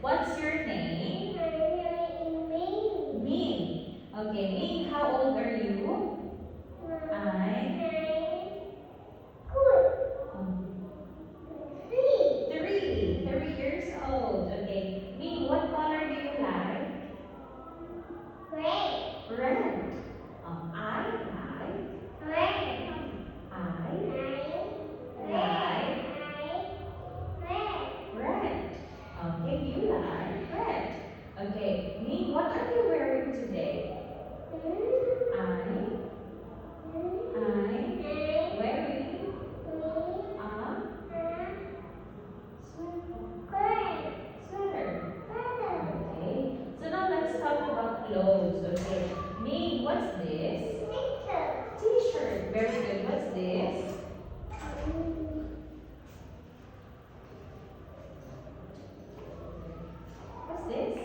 What's your name? Ming. Okay, Ming, how old are you? Three. 3 years old. Okay. Ming, what color do you like? Red. I like red. Okay, you like red. Okay, Ming, what are you wearing today? I'm wearing a sweater. Okay. So now let's talk about clothes. Okay. Ming, what's this? T-shirt. Very good. What's this? What's this?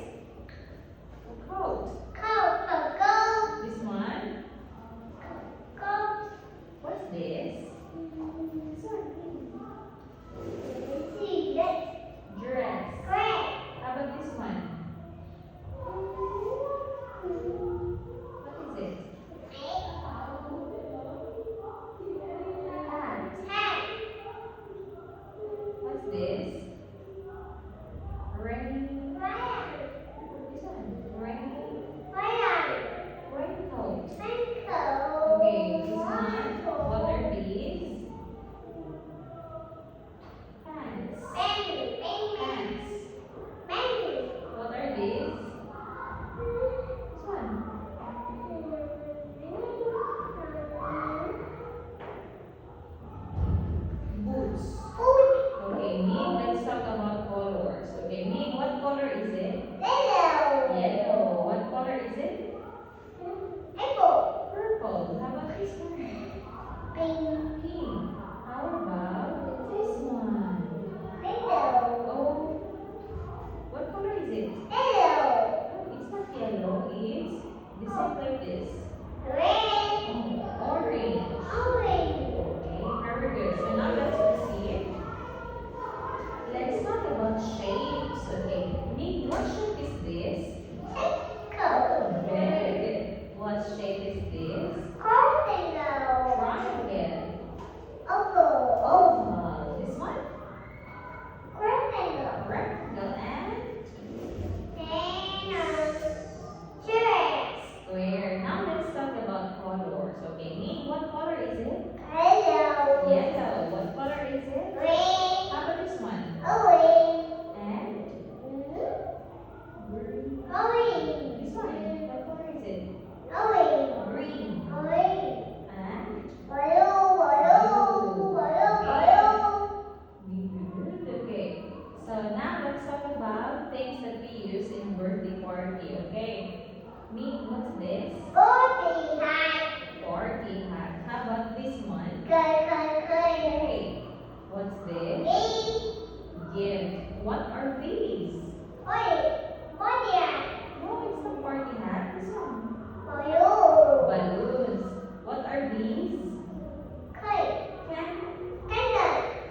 A coat. This one? What's this? Dress. How about this one? What is it? Hat. What's this? Rain. This one. Raincoat. Okay, this one. What are these? Pants. Pants. What are these? This one. Boots. Okay, Ming, let's talk about colors. Okay, Ming, what color is it? Yellow. What color is it? Purple. How about this one? Pink. How about this one? Oh, what color is it? Oh, it's not yellow. It's the same like this. Oh, orange. Okay, very good. So now let's proceed. Let's talk about shapes. Okay, Ming, what shape is this? Very good. What shape is this? Triangle. Oval. This one? Rectangle. And square. Now let's talk about colors. Okay, Ming, what color is it? Yellow. What color is it? How about this one? And green. This one. What color is it? Green. And good. Okay. So now let's talk about things that we use in birthday party. Okay. Ming, what's this? Party hat. How about this one? Okay. What's this? Gift. What are these? No, it's not party hat. This one. Balloons. What are these?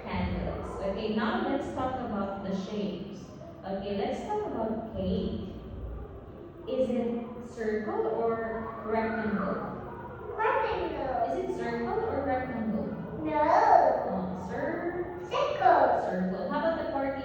Candles. Okay, now let's talk about the shapes. Okay, let's talk about cake. Is it circle or rectangle? Is it circle or rectangle? Oh, circle. How about the party